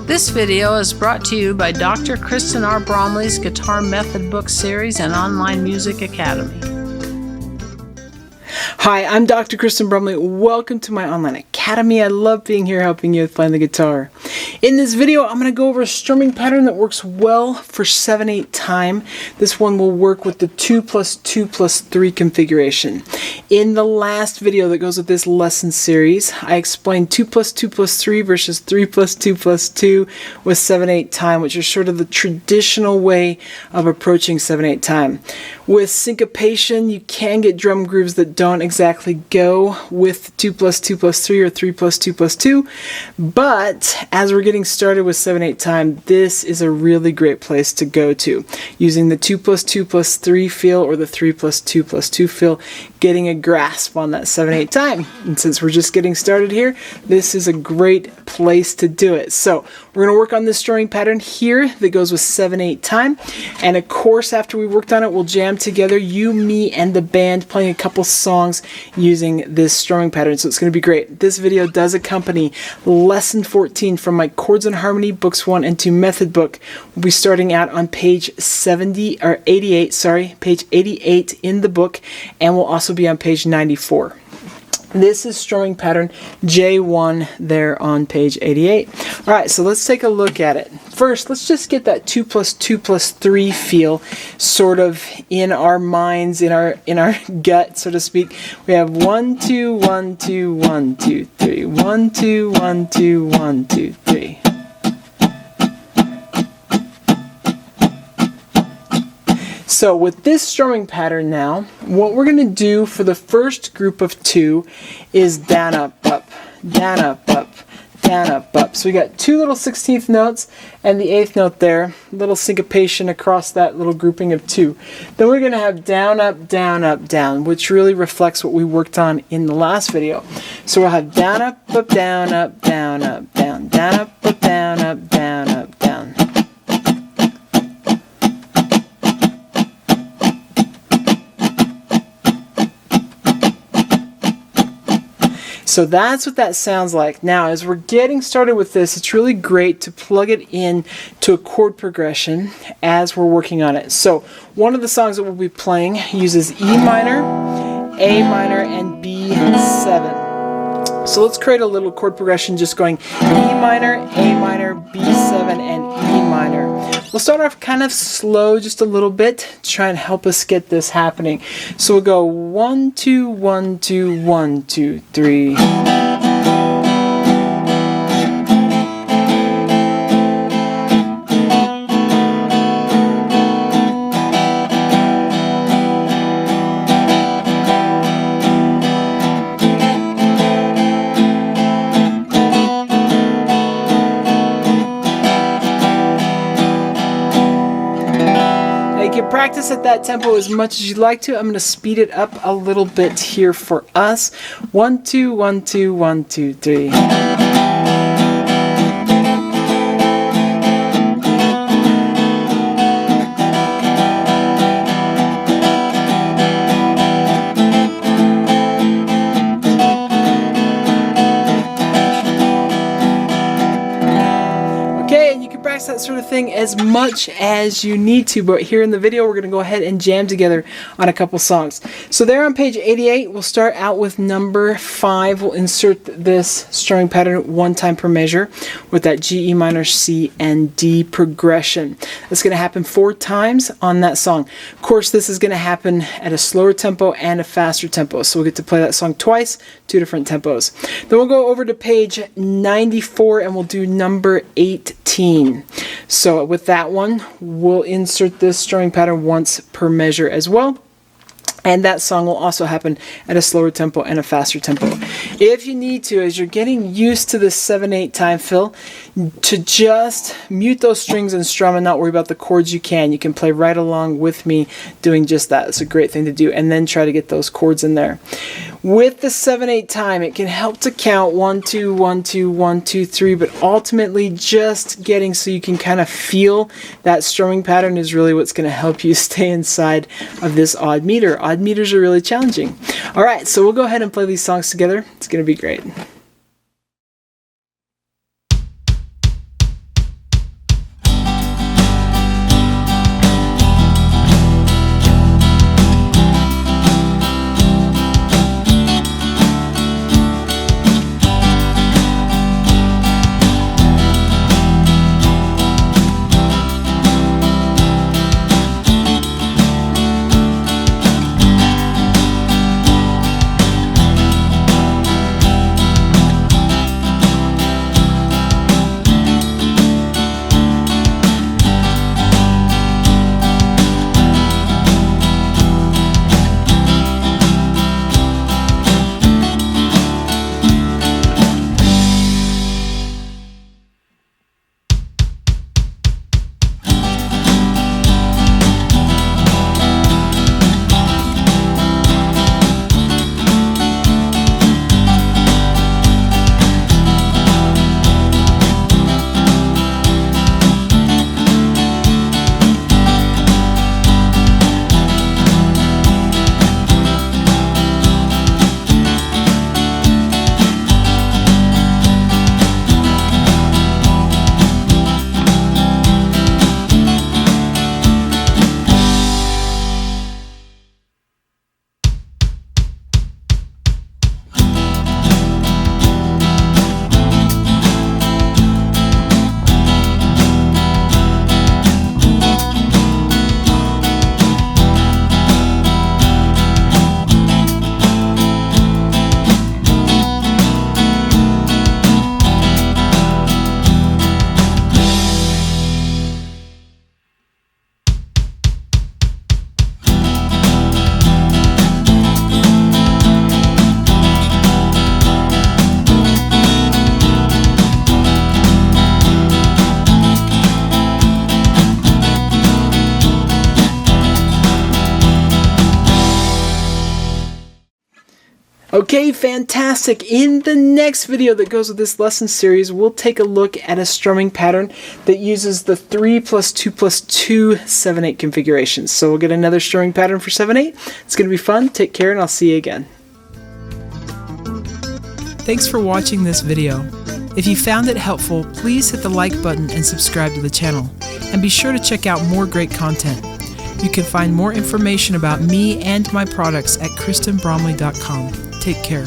This video is brought to you by Dr. Kristen R. Bromley's Guitar Method Book Series and Online Music Academy. Hi, I'm Dr. Kristen Bromley. Welcome to my online academy. I love being here helping you with playing the guitar. In this video, I'm going to go over a strumming pattern that works well for 7/8 time. This one will work with the 2+2+3 configuration. In the last video that goes with this lesson series, I explained 2+2+3 versus 3+2+2 with 7/8 time, which is sort of the traditional way of approaching 7/8 time. With syncopation, you can get drum grooves that don't exactly go with 2+2+3 or 3+2+2, but as we're getting started with 7/8 time, this is a really great place to go to, using the 2+2+3 feel or the 3+2+2 feel, getting a grasp on that 7/8 time. And since we're just getting started here, this is a great place to do it. So we're going to work on this strumming pattern here that goes with 7/8 time, and of course after we worked on it, we'll jam together, you, me, and the band, playing a couple songs using this strumming pattern. So it's going to be great. This video does accompany lesson 14 from my Chords and Harmony Books 1 and 2 method book. We'll be starting out on page 88 in the book, and we'll also be on page 94. This is strumming pattern J1 there on page 88. Alright, so let's take a look at it. First, let's just get that 2+2+3 feel sort of in our minds, in our gut, so to speak. We have 1, 2, 1, 2, 1, 2, 3. 1, 2, 1, 2, 1, 2, 3. So with this strumming pattern now, what we're going to do for the first group of two is down, up, up, down, up, up, down, up, up. So we got two little 16th notes and the 8th note there, little syncopation across that little grouping of two. Then we're going to have down, up, down, which really reflects what we worked on in the last video. So we'll have down, up, up, down, up, down, up, down, down, up, down, up, down, up, down. So that's what that sounds like. Now, as we're getting started with this, it's really great to plug it in to a chord progression as we're working on it. So one of the songs that we'll be playing uses E minor, A minor, and B7. So let's create a little chord progression just going E minor, A minor, B7, and E minor. We'll start off kind of slow just a little bit to try and help us get this happening. So we'll go 1, 2, 1, 2, 1, 2, 3. Practice at that tempo as much as you'd like to. I'm going to speed it up a little bit here for us. 1, 2, 1, 2, 1, 2, 3. That sort of thing as much as you need to, but here in the video we're going to go ahead and jam together on a couple songs. So there on page 88, we'll start out with number 5. We'll insert this strumming pattern one time per measure with that G, E minor, C, and D progression. That's going to happen 4 times on that song. Of course, this is going to happen at a slower tempo and a faster tempo, so we'll get to play that song twice, 2 different tempos. Then we'll go over to page 94 and we'll do number 18. So with that one, we'll insert this strumming pattern once per measure as well. And that song will also happen at a slower tempo and a faster tempo. If you need to, as you're getting used to this 7/8 time fill, to just mute those strings and strum and not worry about the chords, you can. You can play right along with me doing just that. It's a great thing to do. And then try to get those chords in there. With the 7/8 time, it can help to count 1, 2, 1, 2, 1, 2, 3, but ultimately just getting so you can kind of feel that strumming pattern is really what's going to help you stay inside of this odd meter. Odd meters are really challenging. Alright, so we'll go ahead and play these songs together. It's going to be great. Okay, fantastic. In the next video that goes with this lesson series, we'll take a look at a strumming pattern that uses the 3+2+2 7/8 configurations. So we'll get another strumming pattern for 7/8. It's going to be fun. Take care, and I'll see you again. Thanks for watching this video. If you found it helpful, please hit the like button and subscribe to the channel. And be sure to check out more great content. You can find more information about me and my products at KristenBromley.com. Take care.